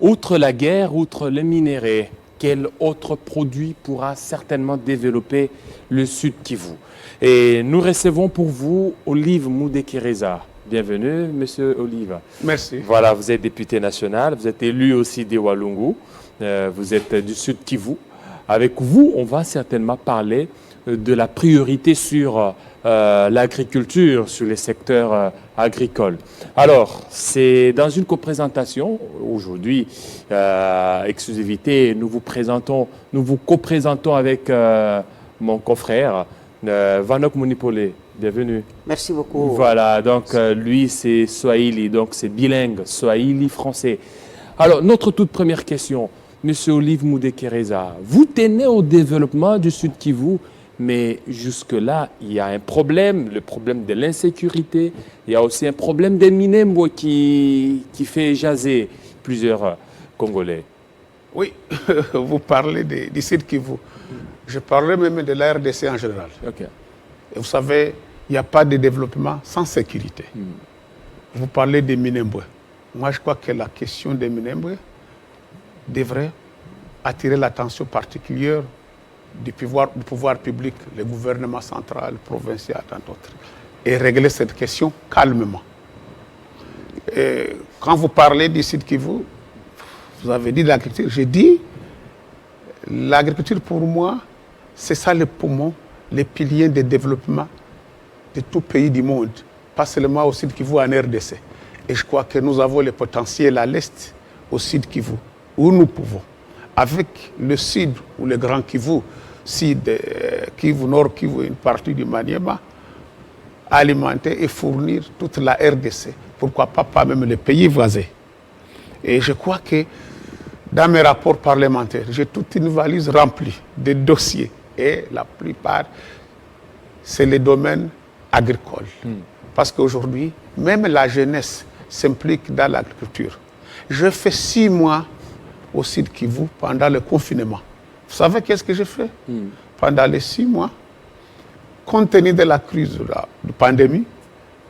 Outre la guerre, outre le minerai, quel autre produit pourra certainement développer le Sud Kivu? Et nous recevons pour vous Olive Moudekereza. Bienvenue, Monsieur Olive. Merci. Voilà, vous êtes député national, vous êtes élu aussi des Walungu, vous êtes du Sud Kivu. Avec vous, on va certainement parler de la priorité sur l'agriculture, sur les secteurs agricoles. Alors, c'est dans une coprésentation, aujourd'hui, exclusivité, nous vous co-présentons avec mon confrère, Vanok Munipole. Bienvenue. Merci beaucoup. Voilà, donc lui c'est Swahili, donc c'est bilingue, Swahili-français. Alors, notre toute première question, Monsieur Olive Moudekereza, vous tenez au développement du Sud Kivu, mais jusque-là, il y a un problème, le problème de l'insécurité, il y a aussi un problème des Minembwe qui fait jaser plusieurs Congolais. Oui, vous parlez du Sud Kivu. Je parlerai même de la RDC en général. Ok. Et vous savez, il n'y a pas de développement sans sécurité. Vous parlez des Minembwe. Moi, je crois que la question des Minembwe devrait attirer l'attention particulière du pouvoir public, le gouvernement central, provincial, tant d'autres, et régler cette question calmement. Et quand vous parlez du Sud Kivu, vous avez dit l'agriculture. J'ai dit, l'agriculture pour moi, c'est ça le poumon, les piliers de développement de tout pays du monde, pas seulement au Sud Kivu, en RDC. Et je crois que nous avons le potentiel à l'Est, au Sud Kivu, où nous pouvons, avec le Sud ou le Grand Kivu, Sud, Kivu, Nord Kivu, une partie du Maniema, alimenter et fournir toute la RDC. Pourquoi pas même les pays voisins. Et je crois que dans mes rapports parlementaires, j'ai toute une valise remplie de dossiers. Et la plupart, c'est les domaines agricoles. Parce qu'aujourd'hui, même la jeunesse s'implique dans l'agriculture. Je fais 6 mois au Sud Kivu pendant le confinement. Vous savez qu'est-ce que j'ai fait? Pendant les 6 mois, compte tenu de la crise de la pandémie,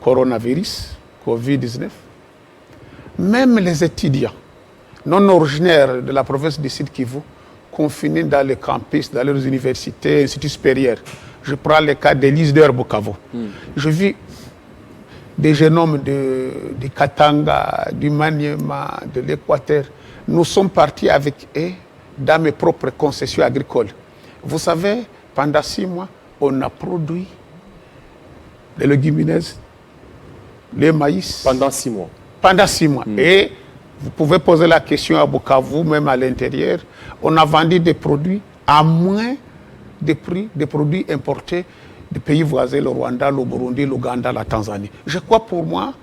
coronavirus, Covid-19, même les étudiants non originaires de la province du Sud Kivu, confinés dans les campus, dans les universités, instituts supérieurs. Je prends le cas d'Élise Bukavu. Je vis des jeunes hommes du Katanga, du Maniema, de l'Équateur. Nous sommes partis avec eux dans mes propres concessions agricoles. Vous savez, pendant 6 mois, on a produit des légumineuses, les maïs. Pendant 6 mois. Pendant 6 mois. Et vous pouvez poser la question à Bukavu, même à l'intérieur. On a vendu des produits à moins de prix des produits importés des pays voisins, le Rwanda, le Burundi, l'Ouganda, la Tanzanie. Je crois pour moi,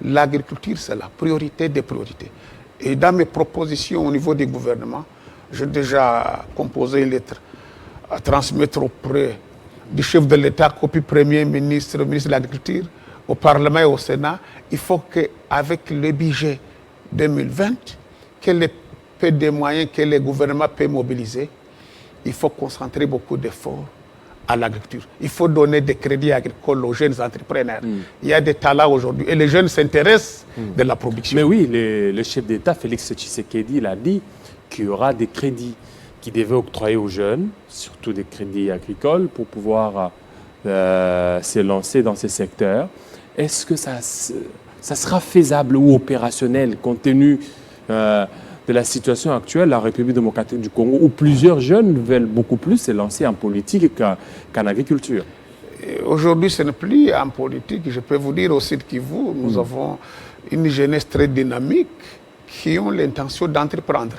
l'agriculture, c'est la priorité des priorités. Et dans mes propositions au niveau du gouvernement, j'ai déjà composé une lettre à transmettre auprès du chef de l'État, copie Premier ministre, ministre de l'Agriculture, au Parlement et au Sénat. Il faut qu'avec le budget 2020, que les peu de moyens que le gouvernement peut mobiliser, il faut concentrer beaucoup d'efforts à l'agriculture. Il faut donner des crédits agricoles aux jeunes entrepreneurs. Il y a des talents aujourd'hui et les jeunes s'intéressent de la production. Mais oui, le chef d'État, Félix Tshisekedi, il a dit qu'il y aura des crédits qui devaient octroyer aux jeunes, surtout des crédits agricoles, pour pouvoir se lancer dans ces secteurs. Est-ce que ça sera faisable ou opérationnel compte tenu de la situation actuelle, la République démocratique du Congo, où plusieurs jeunes veulent beaucoup plus se lancer en politique qu'en agriculture? Aujourd'hui, ce n'est plus en politique. Je peux vous dire aussi que nous avons une jeunesse très dynamique qui ont l'intention d'entreprendre.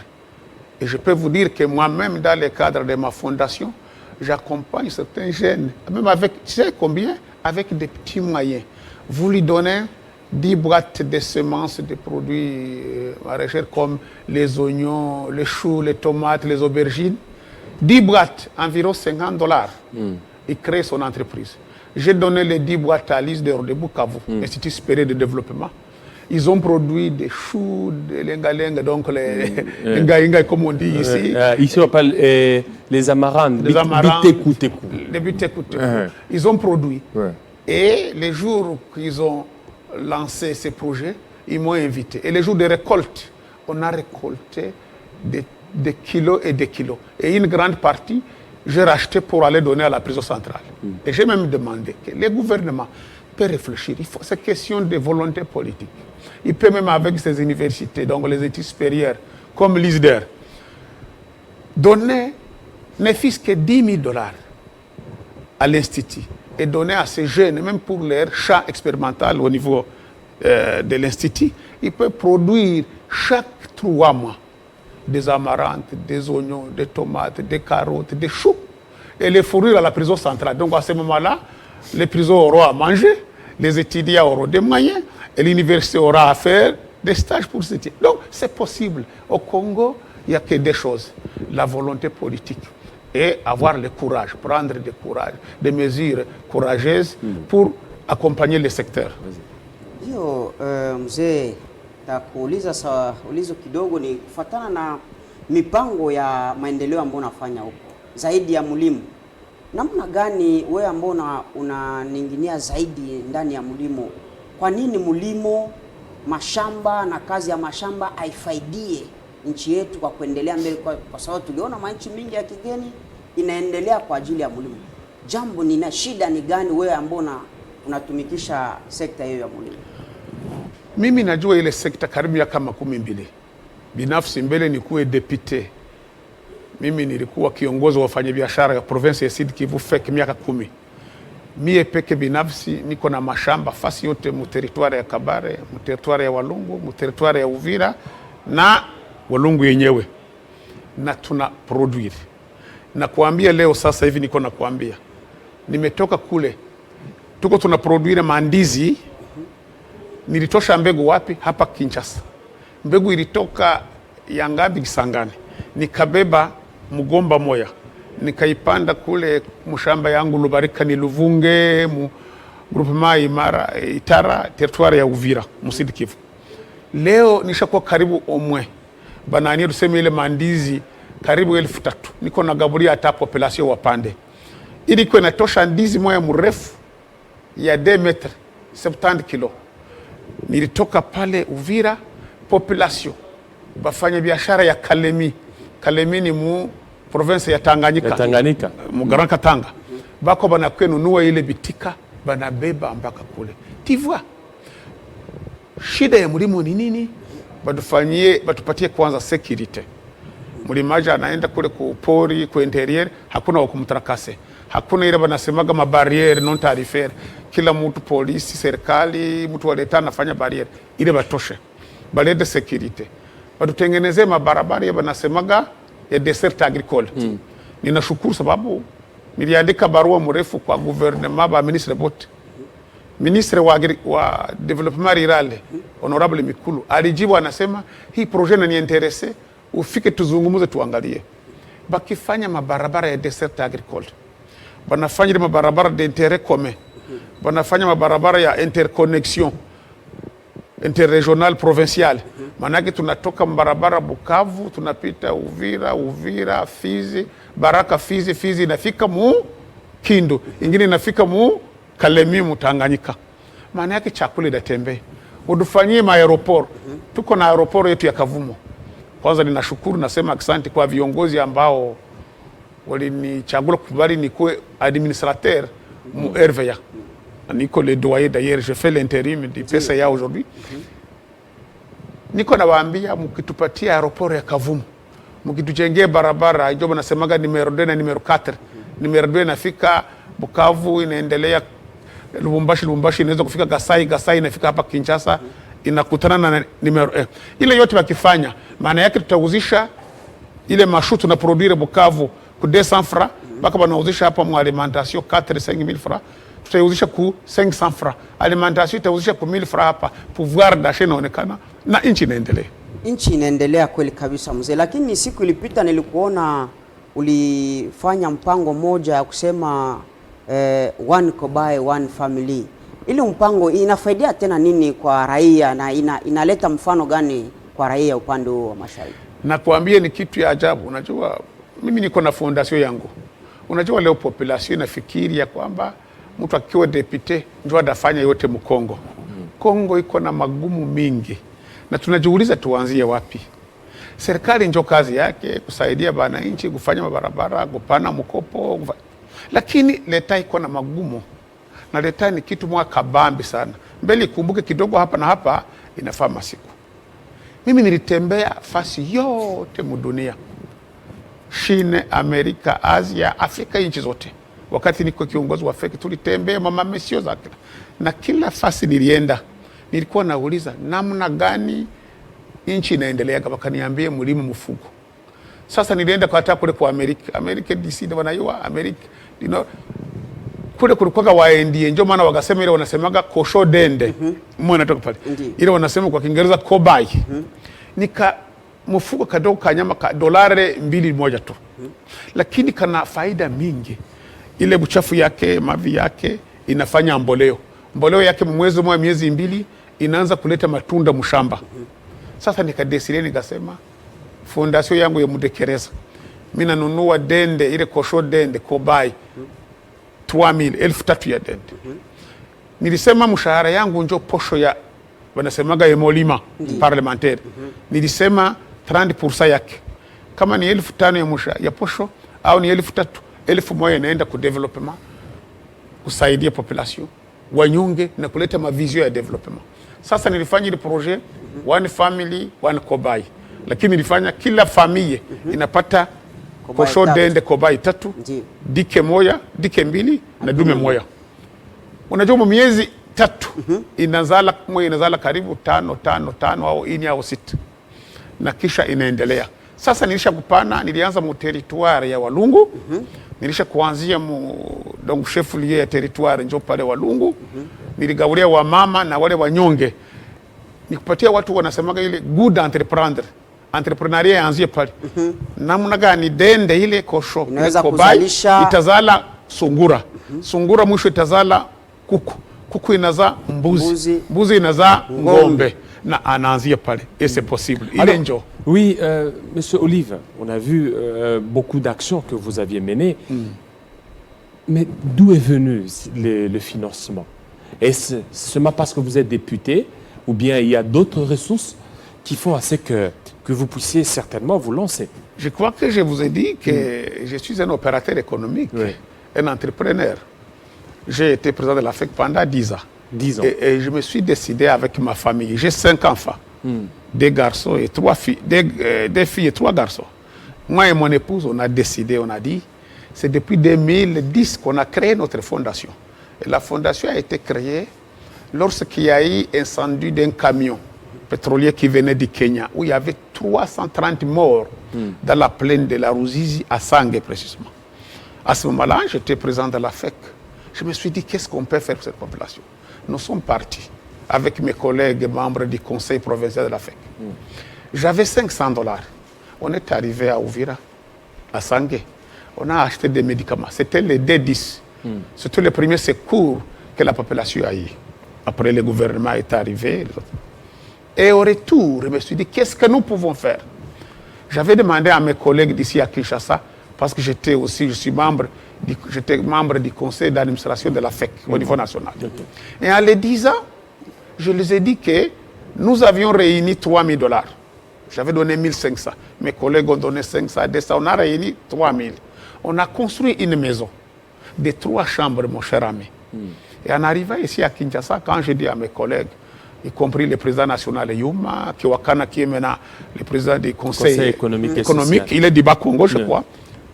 Et je peux vous dire que moi-même, dans le cadre de ma fondation, j'accompagne certains jeunes, même avec, tu sais combien? Avec des petits moyens. Vous lui donnez 10 boîtes de semences de produits maraîchers comme les oignons, les choux, les tomates, les aubergines. 10 boîtes, environ $50. Il crée son entreprise. J'ai donné les 10 boîtes à l'IS de Bukavu, Institut supérieur de développement. Ils ont produit des choux, des lenga-lenga, donc les lenga-lenga comme on dit ici. Ici on parle les amarantes, les amarantes, biteku-teku. Les biteku-teku. Ils ont produit. Et les jours qu'ils ont lancé ces projets, ils m'ont invité. Et les jours de récolte, on a récolté des kilos et des kilos. Et une grande partie, j'ai racheté pour aller donner à la prison centrale. Et j'ai même demandé que les gouvernements peuvent réfléchir. C'est question de volonté politique. Il peut même avec ces universités, donc les études supérieures, comme l'ISDER, donner ne fût-ce que $10,000 à l'Institut et donner à ces jeunes, même pour leur champ expérimental au niveau de l'Institut, ils peuvent produire chaque 3 mois des amarantes, des oignons, des tomates, des carottes, des choux, et les fournir à la prison centrale. Donc à ce moment-là, les prisons auront à manger, les étudiants auront des moyens, et l'université aura à faire des stages pour ces étudiants. Donc c'est possible. Au Congo, il n'y a que des choses. La volonté politique et avoir le courage, prendre des mesures courageuses pour accompagner le secteur. Hiyo mzee, takuuliza ulizo kidogo ni kufuatana na mipango ya maendeleo ambayo unafanya huko zaidi ya mlimo. Namna gani wewe ambao unaninginia zaidi ndani ya mlimo? Kwa nini mlimo, mashamba na kazi ya mashamba haifaidie nchi yetu kwa kuendelea mbele, kwa sababu tuliona manchi mingi ya kigeni inaendelea kwa ajili ya mlimo? Jambo ni shida ni gani wewe ambao unatumikisha sekta hiyo ya mlimo? Mimi najua ile sekta karibu ya kama 12. Binafsi mbele nikuwe depute. Mimi nilikuwa kiongozi wa wafanyabiashara ya province ya Sud Kivu FEC miaka 10. Mie peke binafsi niko na mashamba fasi yote mu territoire ya Kabare, mu territoire ya Walungu, mu territoire ya Uvira na Walungu yenyewe. Na tuna produire. Na kuambia leo sasa hivi niko na kuambia. Nimetoka kule. Tuko tuna produire mandizi. Nilitosha mbegu wapi? Hapa Kinshasa. Mbegu ilitoka Yangabi Kisangani. Nikabeba mgomba moya. Nikaipanda kule mshamba yangu Lubarika ni Luvunge, groupement Imara, Itara, territoire ya Uvira, Sud Kivu. Leo nishakuwa karibu omwe. Banani tuseme ile mandizi karibu 3,000. Niko na gaburia hata population wapande. Ili kwa inatosha ndizi moya mrefu ya 2 metres 70 kilo. Nilitoka pale Uvira, population bafanya biashara ya Kalemi. Kalemi ni mu province ya Tanganyika. Mu Grand Katanga. Bako banakununua ile bitika, banabeba mpaka kule. Tivwa. Shida ya mlimo ni nini? Batupatie kwanza security. Mlimaji anaenda kule kupori, ku interior, hakuna wakumtarakase. Hakuna ile banasemaga mabariere non tarifaire. Kila mtu polisi, serikali, mtu wa leta anafanya barriere. Ile batoshe. Balede security. Batutengenezee mabarabara ya banasemaga ya desert agricole. Ninashukuru sababu niliandika barua mrefu kwa gouvernement ba ministre bote. Ministre wa development rural honorable Mikulu alijibu anasema hii projet inaniinteresse, ufike tuzungumuze tuangalie. Bakifanya mabarabara ya desert agricole. Banafanya mabarabara d'intérêt commun. Banafanya mabarabara ya interconnexion interregional provincial. Manake tunatoka barabara Bukavu, tunapita Uvira, Fizi, Baraka Fizi inafika mu Kindu, ingine inafika mu Kalemi mu Tanganyika. Maana yake chakula itatembea. Udufanyie aeroport. Tuko na aeroport yetu ya Kavumo. Kwanza ninashukuru, nasema asante kwa viongozi ambao walinichagua kubali nikuwe administrateur mu RVA. Niko le doyen d'ailleurs, je fais l'intérim du PCA aujourd'hui. Niko nawaambia mkitupatia aeroport ya Kavumu, mkitujengea barabara, hiyo nasemaga numero 2 na numero 4. Numero 2 inafika Bukavu, inaendelea Lubumbashi inaweza kufika Gasai inafika hapa Kinshasa, inakutana na numero 1. Ile yote wakifanya, maana yake tutauzisha ile mashutu na produire Bukavu ku 200 francs, baka banauzisha hapa mu alimentation 4-5,000 francs. Tutauzisha ku 500 francs. Alimentation tutauzisha ku 1,000 francs hapa. Pouvoir d'achat inaonekana na nchi inaendelea. Nchi inaendelea kweli kabisa mzee, lakini siku ilipita nilikuona ulifanya mpango moja ya kusema one Kobaye one family. Ile mpango inafaidia tena nini kwa raia na inaleta mfano gani kwa raia upande wa mashariki? Na kuambia ni kitu ya ajabu. Unajua mimi niko na fondation yangu. Unajua leo population inafikiri ya kwamba mtu akiwa depute ndio atafanya yote Mkongo. Kongo iko na magumu mingi. Na tunajiuliza tuanzie wapi? Serikali ndio kazi yake kusaidia wananchi kufanya mabarabara, kupana mkopo, lakini leta iko na magumu, na leta ni kitu mwa kabambi sana. Mbele ikumbuke kidogo hapa na hapa inafaa masiku. Mimi nilitembea fasi yote mudunia, China, Amerika, Asia, Afrika, nchi zote. Wakati niko kiongozi wa FEC tulitembea mama mesio zake, na kila fasi nilienda nilikuwa nauliza namna gani nchi inaendelea, wakaniambia mlimo mfugo. Sasa nilienda kwa hata kule kwa Amerika DC ndio wanayua Amerika, kule kulikuwa waendie, ndio maana wakasema ile wanasemaga kosho dende mwana toka pale, ile wanasema kwa Kiingereza kobai. Nika mfugo kadogo kanyama ka dolari 2 tu, lakini kana faida mingi. Ile buchafu yake, mavi yake inafanya mboleo yake mwezi mmoja, miezi 2 inaanza kuleta matunda mshamba. Sasa nikadesile nikasema fondasio yangu ya Mudekereza mimi nanunua dende ile kosho dende kobai 3,000 ya dende. Nilisema mshahara yangu ndio posho ya wanasemaga emolima parlementaire. Nilisema 30% yake kama ni 5,000 ya mshahara ya posho au ni 3,000, 1,000 inaenda ku development, kusaidia population wanyonge na kuleta mavizio ya development. Sasa nilifanya ile projet one family one kobai, lakini nilifanya kila familia inapata kosho dende kobai 3, dike moja, dike 2 na dume moja. Unajua miezi 3 inazala moja, inazala karibu 5 au 4 au 6, na kisha inaendelea. Sasa nilisha kupana, nilianza mu territoire ya Walungu, nilisha kuanzia donc chef lieu ya territoire njo pale Walungu, niligawulia wa mama na wale wanyonge, nikupatia watu wanasemaga ile good entrepreneuria yaanzie pale. Namna gani dende ile kosho inaweza kobai kuzalisha, itazala sungura, sungura mwisho itazala kuku inazaa mbuzi inazaa ngombe, na anaanzia pale, et c'est possible. Oui, Monsieur Olive, on a vu beaucoup d'actions que vous aviez menées, mais d'où est venu le financement? Est-ce seulement parce que vous êtes député, ou bien il y a d'autres ressources qui font assez que vous puissiez certainement vous lancer? Je crois que je vous ai dit que je suis un opérateur économique, un entrepreneur. J'ai été président de la FEC pendant 10 ans. 10 ans. Et je me suis décidé avec ma famille. J'ai 5 enfants, 2 garçons et 3 filles, 2 filles et 3 garçons. Moi et mon épouse, on a décidé, on a dit, c'est depuis 2010 qu'on a créé notre fondation. Et la fondation a été créée lorsqu'il y a eu incendie d'un camion pétrolier qui venait du Kenya, où il y avait 330 morts dans la plaine de la Ruzizi, à Sangé précisément. À ce moment-là, j'étais président de la FEC. Je me suis dit, qu'est-ce qu'on peut faire pour cette population? Nous sommes partis avec mes collègues membres du conseil provincial de la FEC. J'avais $500. On est arrivé à Ouvira, à Sangé. On a acheté des médicaments. C'était les D10. C'était le premier secours que la population a eu. Après, le gouvernement est arrivé. Et au retour, je me suis dit, qu'est-ce que nous pouvons faire? J'avais demandé à mes collègues d'ici à Kinshasa, parce que j'étais membre du conseil d'administration de la FEC au niveau national. Et en les disant, je les ai dit que nous avions réuni $3,000. J'avais donné 1,500. Mes collègues ont donné 500, 200. On a réuni 3,000. On a construit une maison de 3 chambres, mon cher ami. Et en arrivant ici à Kinshasa, quand j'ai dit à mes collègues, y compris le président national Yuma, Kiwakana, qui est maintenant le président du conseil économique, il est du Bas-Congo, je crois.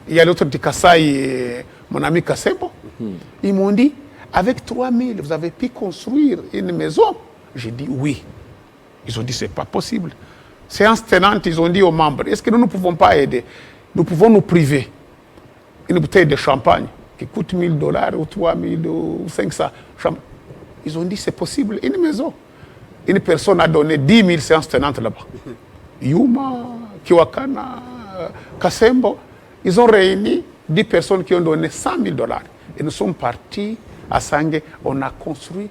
Il y a l'autre de Kassai, mon ami Kassembo. Ils m'ont dit, avec 3,000, vous avez pu construire une maison? J'ai dit oui. Ils ont dit, c'est pas possible. Séance tenante, ils ont dit aux membres, est-ce que nous ne pouvons pas aider? Nous pouvons nous priver une bouteille de champagne qui coûte $1,000 ou 3,000 ou 500. Ils ont dit, c'est possible, une maison. Une personne a donné 10 000 séances tenantes là-bas. Yuma, Kiwakana, Kassembo, ils ont réuni 10 personnes qui ont donné $100,000. Et nous sommes partis à Sangé. On a construit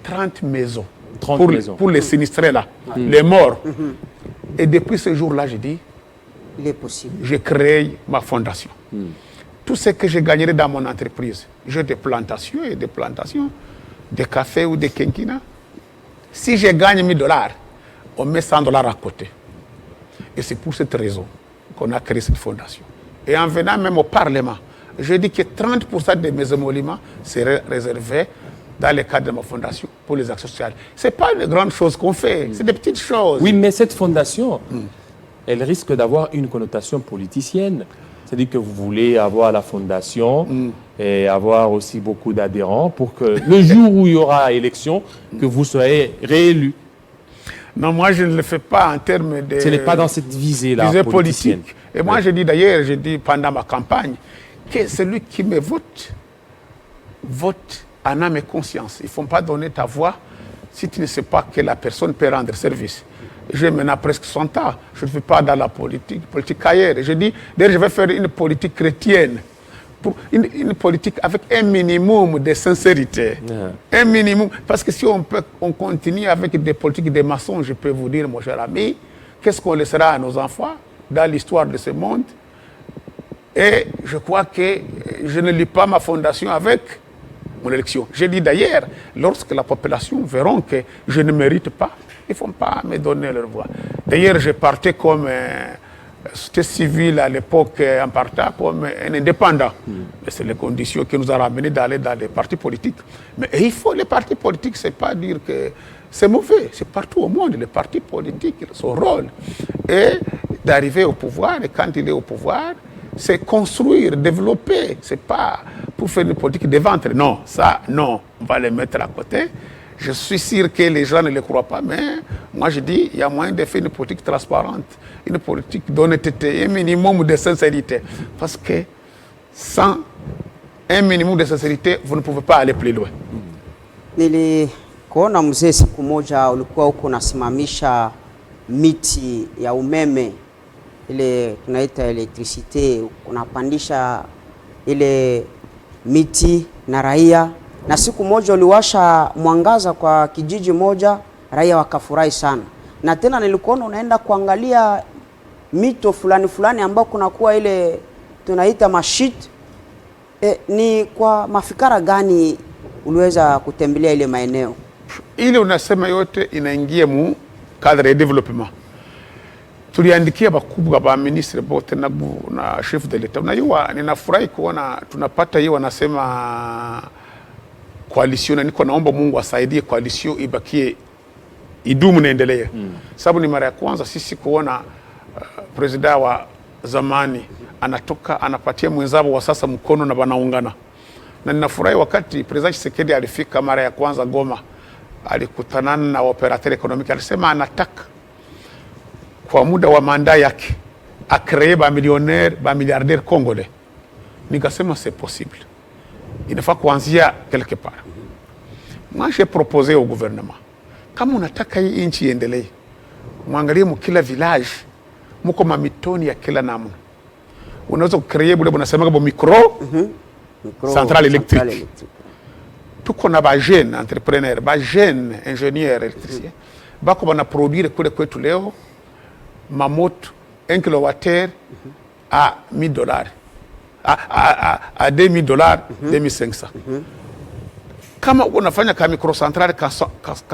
30 maisons. 30 maisons. Pour les sinistrés là, les morts. Et depuis ce jour-là, j'ai dit, il est possible. J'ai créé ma fondation. Tout ce que je gagnerai dans mon entreprise, j'ai des plantations et des plantations, des cafés ou des quinquinas. Si je gagne $1,000, on met $100 à côté. Et c'est pour cette raison qu'on a créé cette fondation. Et en venant même au Parlement, je dis que 30% de mes émoluments seraient réservés dans le cadre de ma fondation pour les actions sociales. Ce n'est pas une grande chose qu'on fait, c'est des petites choses. Oui, mais cette fondation, elle risque d'avoir une connotation politicienne. C'est-à-dire que vous voulez avoir la fondation et avoir aussi beaucoup d'adhérents pour que le jour où il y aura élection, que vous soyez réélu. Non, moi je ne le fais pas en termes de... Ce n'est pas dans cette visée-là politicienne. Politique. Et moi je dis d'ailleurs, je dis pendant ma campagne, que celui qui me vote, vote en âme et conscience. Il ne faut pas donner ta voix si tu ne sais pas que la personne peut rendre service. J'ai maintenant presque 100 ans, je ne fais pas dans la politique ailleurs. Je dis, d'ailleurs je vais faire une politique chrétienne. Une politique avec un minimum de sincérité. Un minimum. Parce que si on continue avec des politiques de mensonges, je peux vous dire, mon cher ami, qu'est-ce qu'on laissera à nos enfants dans l'histoire de ce monde? Et je crois que je ne lis pas ma fondation avec mon élection. J'ai dit d'ailleurs, lorsque la population verra que je ne mérite pas, ils ne vont pas me donner leur voix. D'ailleurs, je partais comme société civile à l'époque en partant comme un indépendant. Mais c'est les conditions qui nous ont ramenés d'aller dans les partis politiques. Mais il faut, les partis politiques, ce n'est pas dire que c'est mauvais. C'est partout au monde, les partis politiques, son rôle est d'arriver au pouvoir. Et quand il est au pouvoir, c'est construire, développer. Ce n'est pas pour faire une politique de ventre. Non, ça, non. On va les mettre à côté. Je suis sûr que les gens ne le croient pas, mais moi je dis il y a moyen de faire une politique transparente, une politique d'honnêteté, un minimum de sincérité. Parce que sans un minimum de sincérité, vous ne pouvez pas aller plus loin. Nilikuona mzee, siku moja ulikuwa huko unasimamisha miti ya umeme ile tunaita electricité, unapandisha ile miti na raia, na siku moja uliwasha mwangaza kwa kijiji moja, raia wakafurahi sana. Na tena nilikuona unaenda kuangalia mito fulani fulani ambao kunakuwa ile tunaita mashit. Ni kwa mafikara gani uliweza kutembelea ile maeneo? Ile unasema yote inaingia mu cadre de développement. Tuliandikia bakubwa ba ministre bote na chef de l'etat. Unajua ninafurahi kuona tunapata hiyo wanasema coalition, na niko naomba Mungu asaidie coalition ibakie idumu na endelee. Sababu ni mara ya kwanza sisi kuona president wa zamani anatoka anapatia mwenzao wa sasa mkono na wanaungana. Na ninafurahi wakati president Tshisekedi alifika mara ya kwanza Goma, alikutana na operateur economique, alisema anataka kwa muda wa manda yake acréer ba millionnaire, ba milliardaire congolais. Nikasema c'est possible. Il faut kuanzia quelque part. Moi j'ai proposé au gouvernement, kama unataka hii nchi iendelee, muangalie mkila village muko mamitoni ya kila namna. Unaweza kucreate bule bunasema kwa micro centrale électrique. Tuko na ba jeune entrepreneur, ba jeune ingénieur électricien, bako bana produire kule kwetu leo mamoto 1 kWh à $1000. À $2000, 2500. Kama unafanya ka microcentrale ka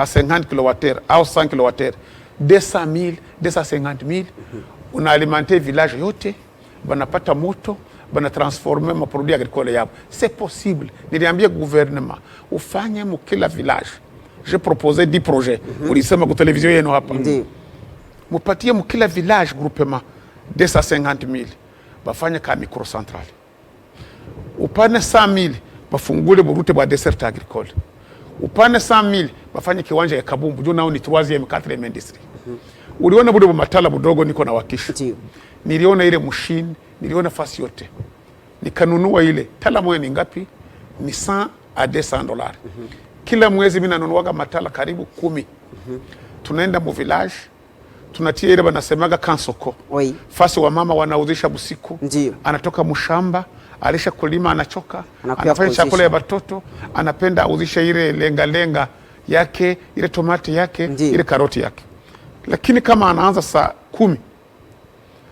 50 kWh au 100 kWh, 200,000, 250,000, unaalimenter village yote, banapata moto, banatransformer ma produits agricoles yabo. C'est possible. Niliambia gouvernement ufanye mu kila village. J'ai proposé 10 projets. Ulisema kwa television yenu hapa. Mupatie mu kila village groupement 250,000, bafanye ka microcentrale. Upane 100,000 bafungule burute bwa dessert agricole. Upane 100,000 bafanye kiwanja ya kabumbu, juu nao ni 3e 4e industry. Uliona bude matala budogo niko na wakisha. Niliona ile machine, niliona fasi yote. Nikanunua ile. Tala moja ni ngapi? Ni $100 à $200. Kila mwezi mimi nanunuaga matala karibu 10. Tunaenda mu village, tunatia ile banasemaga kansoko. Fasi wa mama wanauzisha busiku. Anatoka mshamba, alisha kulima, anachoka, anafanya chakula ya watoto, anapenda auzisha ile lenga yake, ile tomati yake, ile karoti yake. Lakini kama anaanza saa 10,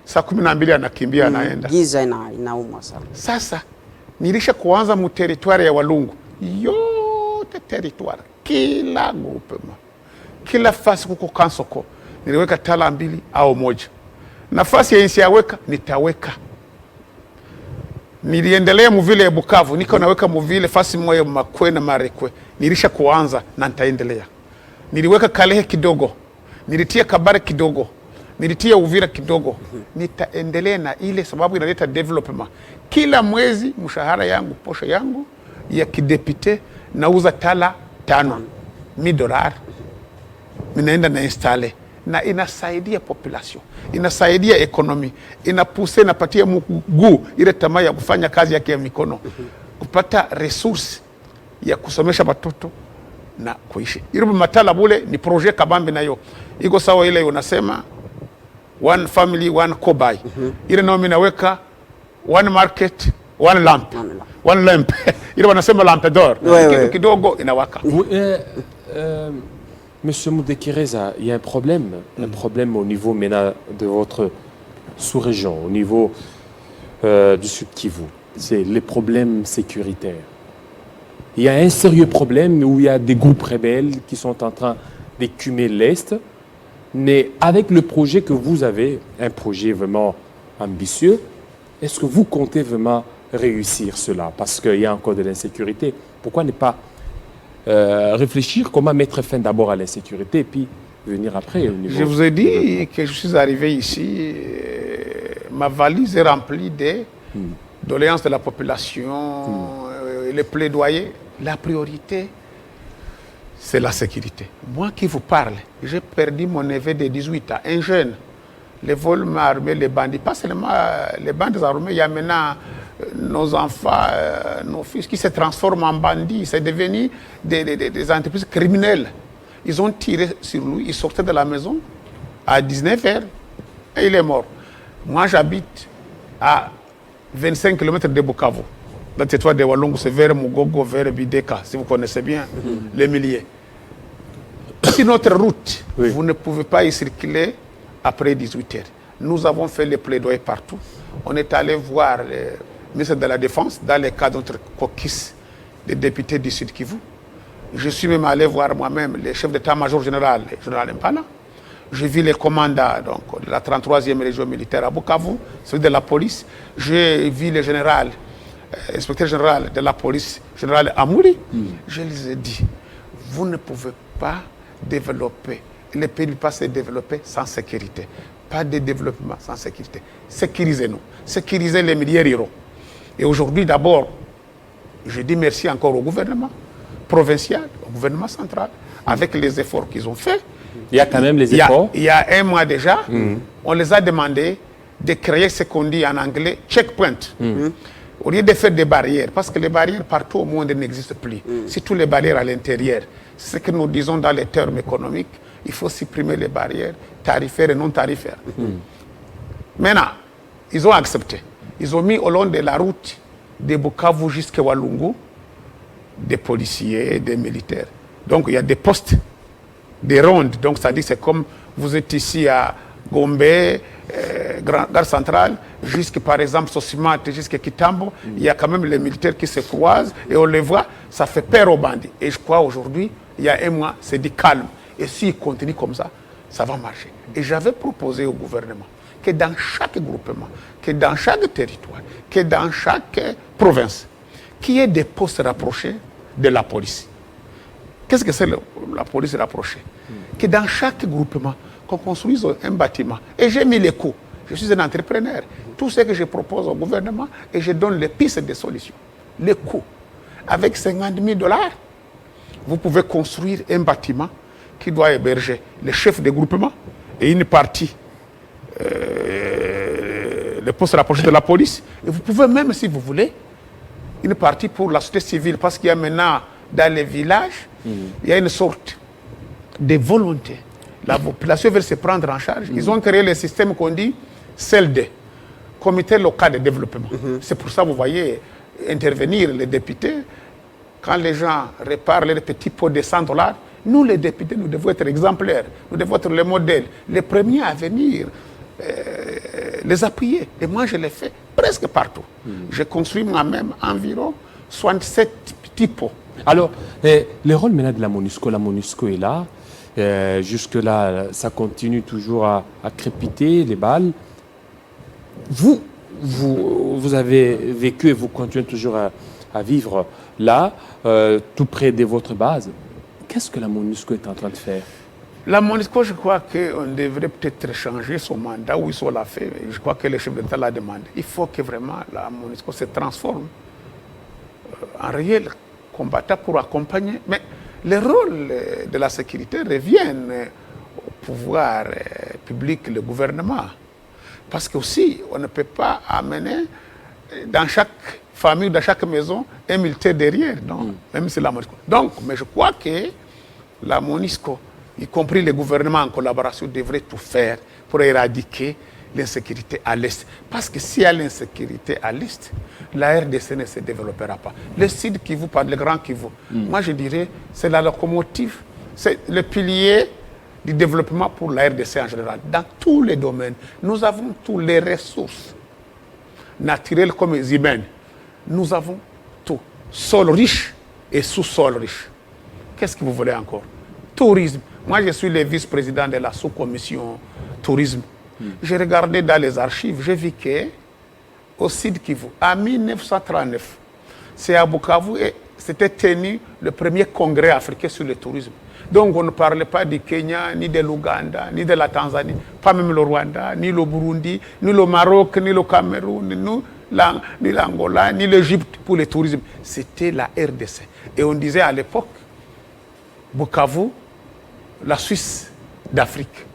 saa 12 anakimbia anaenda. Giza inauma sana. Sasa nilisha kuanza mu territoire ya Walungu. Yote territoire, kila groupement, kila fasi kuko kansoko. Niliweka tala 2 au 1. nafasi ya nisiaweka nitaweka. Niliendelea muvile ya Bukavu, niko naweka muvile fasi moja Makwe na Marekwe, nilisha kuanza na nitaendelea. Niliweka Kalehe kidogo, nilitia Kabare kidogo, nilitia Uvira kidogo, nitaendelea na ile sababu inaleta development. Kila mwezi mshahara yangu, posho yangu ya kidepite nauza tala 5,000 dollars, minaenda na installe na inasaidia population, inasaidia ekonomi, inapuse, inapatia mguu ile tamaa ya kufanya kazi yake ya mikono, kupata resource ya kusomesha watoto na kuishi. Irubu matala bule ni projet kabambi nayo. Iko sawa ile unasema one family one cobai. Ile nao minaweka one market one lamp. One lamp. Ile wanasema lampe d'or. Kitu kidogo inawaka. Monsieur Mudekireza, il y a un problème au niveau maintenant de votre sous-région, au niveau du Sud Kivu. C'est les problèmes sécuritaires. Il y a un sérieux problème où il y a des groupes rebelles qui sont en train d'écumer l'Est. Mais avec le projet que vous avez, un projet vraiment ambitieux, est-ce que vous comptez vraiment réussir cela? Parce qu'il y a encore de l'insécurité. Pourquoi ne pas réfléchir comment mettre fin d'abord à l'insécurité et puis venir après au niveau... Je vous ai dit que je suis arrivé ici, ma valise est remplie de doléances de la population, les plaidoyers. La priorité, c'est la sécurité. Moi qui vous parle, j'ai perdu mon neveu de 18 ans, un jeune. Les vols armés, les bandits, pas seulement les bandes armées, il y a maintenant nos enfants, nos fils qui se transforment en bandits. C'est devenu des entreprises criminelles. Ils ont tiré sur lui, il sortait de la maison à 19h et il est mort. Moi j'habite à 25 km de Bukavu. Le territoire de Walungu, c'est vers Mugogo, vers Bideka, si vous connaissez bien les milliers. Si notre route, vous ne pouvez pas y circuler après 18h. Nous avons fait les plaidoyers partout. On est allé voir le ministre de la Défense dans le cadre de notre caucus des députés du Sud Kivu. Je suis même allé voir moi-même le chef d'état-major général, le général Impala. J'ai vu les commandants donc, de la 33e région militaire à Bukavu, celui de la police. J'ai vu le général, inspecteur général de la police, général Amouri. Je les ai dit, vous ne pouvez pas développer, le pays ne peut pas se développer sans sécurité. Pas de développement sans sécurité. Sécurisez-nous. Sécurisez les milliers d'euros. Et aujourd'hui, d'abord, je dis merci encore au gouvernement provincial, au gouvernement central, avec les efforts qu'ils ont faits. Il y a quand même les efforts. Il y a un mois déjà, on les a demandé de créer ce qu'on dit en anglais checkpoint. Au lieu de faire des barrières, parce que les barrières partout au monde n'existent plus. C'est toutes les barrières à l'intérieur. C'est ce que nous disons dans les termes économiques. Il faut supprimer les barrières tarifaires et non tarifaires. Maintenant, ils ont accepté. Ils ont mis au long de la route de Bukavu jusqu'à Walungu des policiers, des militaires. Donc il y a des postes, des rondes. Donc ça dit c'est comme vous êtes ici à Gombe, Gare Centrale, jusqu'à par exemple Sosimate, jusqu'à Kitambo, il y a quand même les militaires qui se croisent et on les voit, ça fait peur aux bandits. Et je crois aujourd'hui, il y a un mois, c'est du calme. Et s'il continue comme ça, ça va marcher. Et j'avais proposé au gouvernement que dans chaque groupement, que dans chaque territoire, que dans chaque province, qu'il y ait des postes rapprochés de la police. Qu'est-ce que c'est la police rapprochée? Que dans chaque groupement, qu'on construise un bâtiment. Et j'ai mis les coûts. Je suis un entrepreneur. Tout ce que je propose au gouvernement, et je donne les pistes de solutions. Les coûts. Avec 50 000 $, vous pouvez construire un bâtiment qui doit héberger le chef de groupement et une partie, le poste rapproché de la police. Et vous pouvez même, si vous voulez, une partie pour la société civile, parce qu'il y a maintenant, dans les villages, il y a une sorte de volonté. La population veut se prendre en charge. Ils ont créé le système qu'on dit CLD, Comité local de développement. C'est pour ça que vous voyez intervenir les députés. Quand les gens réparent les petits pots de 100 $, nous les députés, nous devons être exemplaires. Nous devons être les modèles, les premiers à venir les appuyer. Et moi, je l'ai fait presque partout. J'ai construit moi-même environ 67 petits pots. Alors, le rôle maintenant de la MONUSCO est là. Jusque-là, ça continue toujours à crépiter, les balles. Vous avez vécu et vous continuez toujours à vivre là, tout près de votre base. Qu'est-ce que la MONUSCO est en train de faire? La MONUSCO, je crois qu'on devrait peut-être changer son mandat, ou ils l'a fait. Je crois que le chef d'État l'a demandé. Il faut que vraiment la MONUSCO se transforme en réel combattant pour accompagner. Mais le rôle de la sécurité revient au pouvoir public, le gouvernement. Parce que aussi, on ne peut pas amener dans chaque famille, dans chaque maison, un militaire derrière, donc, même si la MONUSCO. Donc, mais je crois que la MONUSCO, y compris le gouvernement en collaboration, devrait tout faire pour éradiquer l'insécurité à l'Est. Parce que s'il y a l'insécurité à l'Est, la RDC ne se développera pas. Le Sud Kivu, par le Grand Kivu, moi je dirais, c'est la locomotive, c'est le pilier du développement pour la RDC en général. Dans tous les domaines, nous avons toutes les ressources naturelles comme humaines. Nous avons tout. Sol riche et sous-sol riche. Qu'est-ce que vous voulez encore? Tourisme. Moi, je suis le vice-président de la sous-commission tourisme. J'ai regardé dans les archives, j'ai vu qu'au Sud Kivu, en 1939, c'est à Bukavu et c'était tenu le premier congrès africain sur le tourisme. Donc on ne parlait pas du Kenya, ni de l'Ouganda, ni de la Tanzanie, pas même le Rwanda, ni le Burundi, ni le Maroc, ni le Cameroun, ni l'Angola, ni l'Égypte pour le tourisme. C'était la RDC. Et on disait à l'époque, Bukavu, la Suisse d'Afrique.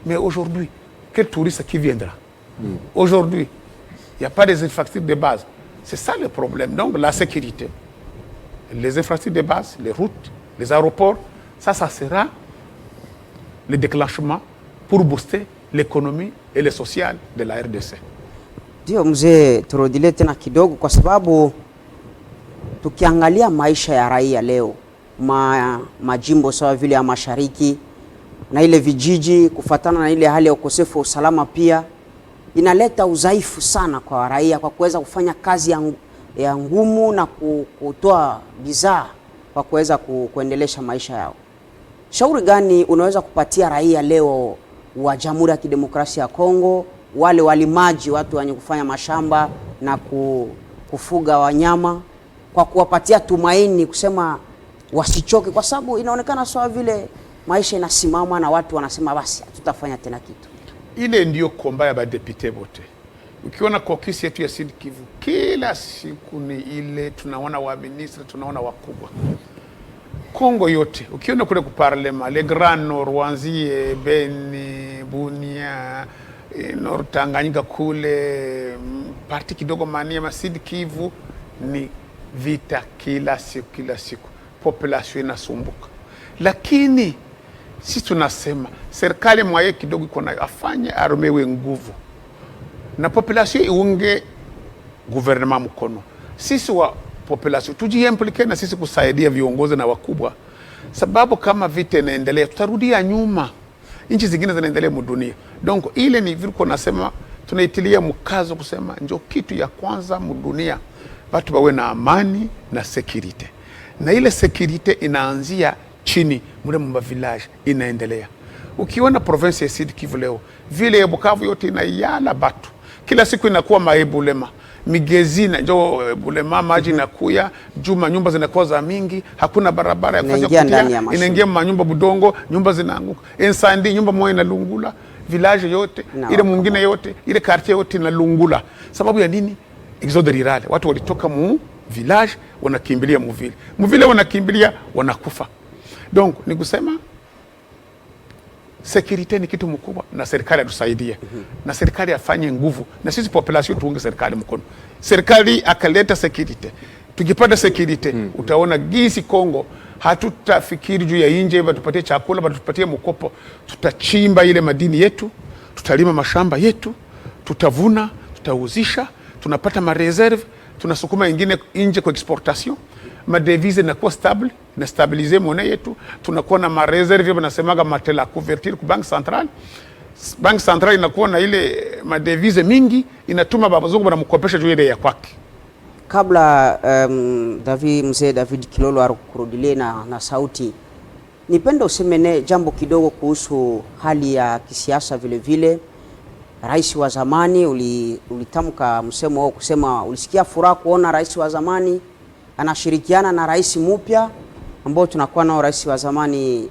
Mais aujourd'hui, quel touriste qui viendra? Aujourd'hui, il n'y a pas des infrastructures de base. C'est ça le problème. Donc la sécurité, les infrastructures de base, les routes, les aéroports, ça sera le déclenchement pour booster l'économie et le social de la RDC. Ndio mzee, turudile tena kidogo kwa sababu tukiangalia maisha ya raia leo majimbo sawa vile ya mashariki na ile vijiji, kufatana na ile hali ya ukosefu wa usalama, pia inaleta udhaifu sana kwa raia kwa kuweza kufanya kazi ya ngumu na kutoa bidhaa kwa kuweza kuendelesha maisha yao. Shauri gani unaweza kupatia raia leo wa Jamhuri ya Kidemokrasia ya Kongo, wale walimaji, watu wenye kufanya mashamba na kufuga wanyama, kwa kuwapatia tumaini, kusema wasichoke, kwa sababu inaonekana sawa vile maisha inasimama na watu wanasema basi tutafanya tena kitu? Ile ndio komba ya badepite wote. Ukiona caucus yetu ya Sud Kivu, kila siku ni ile, tunaona wa ministre, tunaona wakubwa. Kongo yote, ukiona kule kuparlema, le Grand Nord, Rwanzie, Beni, Bunia, Nord Tanganyika kule, parti kidogo Maniema, Sud Kivu, ni vita kila siku. Population inasumbuka. Lakini sisi tunasema serikali mwaye kidogo iko nayo afanye arumewe nguvu na population iunge gouvernement mkono. Sisi wa population tujiimplike na sisi kusaidia viongozi na wakubwa, sababu kama vita inaendelea tutarudia nyuma, nchi zingine zinaendelea mudunia. Donc ile ni vile nasema tunaitilia mkazo kusema ndio kitu ya kwanza mudunia, watu wawe na amani na security. Na ile security inaanzia chini mule mwa village inaendelea. Ukiona province ya Sud Kivu leo, vile ya Bukavu yote inayala batu. Kila siku inakuwa maibulema. Migezi na njo bulema, maji inakuya, juma nyumba zinakuwa za mingi, hakuna barabara ya kufanya kutia, inaingia manyumba budongo, nyumba zinaanguka. Insandi nyumba moja inalungula, village yote, ile mwingine yote, ile quartier yote inalungula. Sababu ya nini? Exode rural. Watu walitoka mu village wanakimbilia muvile. Muvile wanakimbilia wanakufa. Donc ni kusema security ni kitu mkubwa na serikali atusaidie. Na serikali afanye nguvu na sisi population tuunge serikali mkono. Serikali akaleta security. Tukipata security utaona gisi Kongo hatutafikiri juu ya nje batupatie chakula, batupatie mkopo. Tutachimba ile madini yetu, tutalima mashamba yetu, tutavuna, tutauzisha, tunapata ma reserve, tunasukuma ingine nje kwa exportation. Ma devise inakuwa stable, na stabiliser monnaie yetu, tunakuwa na ma reserve banasemaga matela couverture ku bank central. Bank central inakuwa na ile ma devise mingi, inatuma babazungu banamkopesha juu ile ya kwake. Kabla mzee David Kilolo akurudile na sauti, nipenda usemene jambo kidogo kuhusu hali ya kisiasa vile vile. rais wa zamani, ulitamka msemo wao kusema ulisikia furaha kuona rais wa zamani anashirikiana na rais mpya ambao tunakuwa nao, rais wa zamani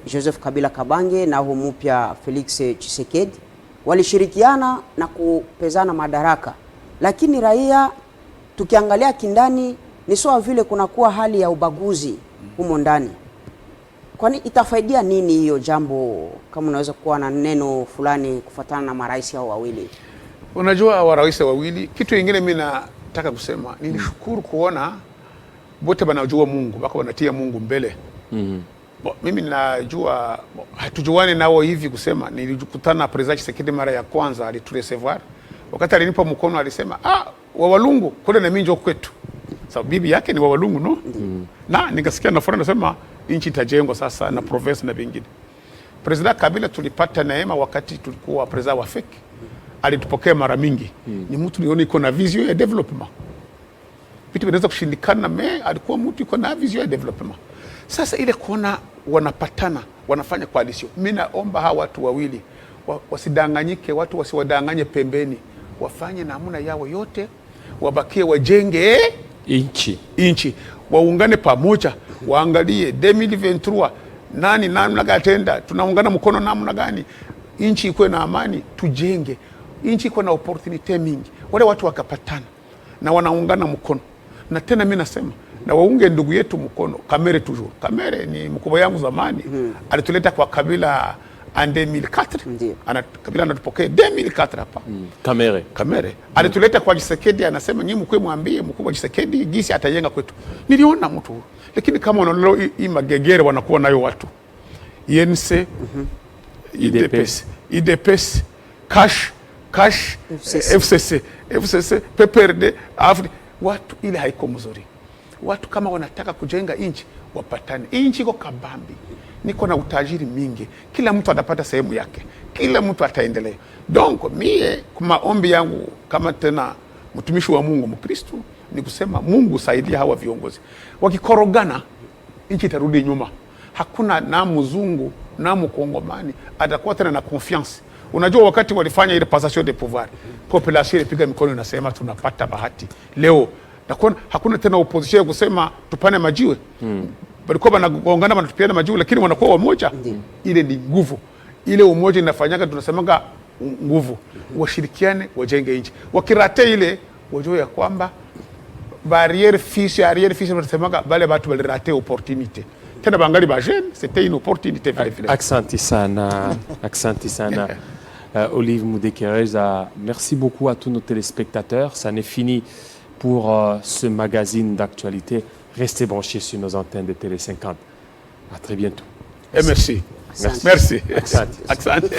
Joseph Kabila Kabange na huyu mpya Felix Tshisekedi, walishirikiana na kupezana madaraka, lakini raia tukiangalia kindani ni sawa vile kunakuwa hali ya ubaguzi humo ndani. Kwani itafaidia nini hiyo jambo, kama unaweza kuwa na neno fulani kufuatana na marais hao wawili? Unajua wa rais wawili, kitu kingine mimi nataka kusema, nilishukuru kuona wote wanajua Mungu, wako wanatia Mungu mbele. Mimi najua hatujuani nao hivi kusema, nilikutana na President Tshisekedi mara ya kwanza alituresevoir. Wakati alinipa mkono alisema, wa Walungu kule na mimi njoo kwetu. Sababu bibi yake ni wa Walungu, no? Na nikasikia na furaha nasema nchi itajengwa sasa na province na vingine. President Kabila tulipata neema wakati tulikuwa president wa FEC. Alitupokea mara mingi. Ni mtu nioni iko na vision ya development. Vitu vinaweza kushindikana, alikuwa mtu iko na vision ya development. Sasa ile kuona wanapatana, wanafanya coalition. Mimi naomba hawa watu wawili wasidanganyike, watu wasiwadanganye pembeni. Wafanye namna yao yote, wabakie wajenge inchi. Waungane pamoja, waangalie 2023 nani namna gatenda, tunaungana mkono namna gani inchi ikuwe na amani, tujenge inchi iko na opportunity mingi. Wale watu wakapatana na wanaungana mkono, na tena mimi nasema na waunge ndugu yetu mkono. Kamere toujours, Kamere ni mkubwa yangu zamani, alituleta kwa Kabila en 2004. Kabila anatupokea 2004 hapa. Kamere alituleta kwa Tshisekedi, anasema nyinyi mkwe mwambie mkubwa Tshisekedi gisi atajenga kwetu. Niliona mtu, lakini kama wanaona hii magegere wanakuwa nayo watu INC, IDPS, Cash, FCC, PPRD, Afri, watu ile haiko mzuri. Watu kama wanataka kujenga inchi, wapatane. Inchi iko kabambi, niko na utajiri mingi, kila mtu atapata sehemu yake, kila mtu ataendelea. Donc mie kumaombi yangu kama tena mtumishi wa Mungu Mkristo ni kusema Mungu saidia hawa viongozi. Wakikorogana inchi itarudi nyuma. Hakuna na mzungu na mkongomani atakuwa tena na confiance. Unajua wakati walifanya ile passation de pouvoir, population ilipiga mikono inasema tunapata bahati. Leo hakuna tena opposition kusema tupane majiwe. Walikuwa wanaongana wanatupiana majiwe, lakini wanakuwa wamoja. Ile ni nguvu. Ile umoja inafanyaka tunasemaga nguvu. Washirikiane, wajenge nchi. Wakirate ile wajue ya kwamba barrière fiche tunasemaga bale watu walirate opportunity. Tena bangali ba jeune, c'était une opportunité very very. Aksanti sana. Olive Moudekereza, merci beaucoup à tous nos téléspectateurs. Ça n'est fini pour ce magazine d'actualité. Restez branchés sur nos antennes de Télé 50. À très bientôt. Merci. Merci. Asante. Asante.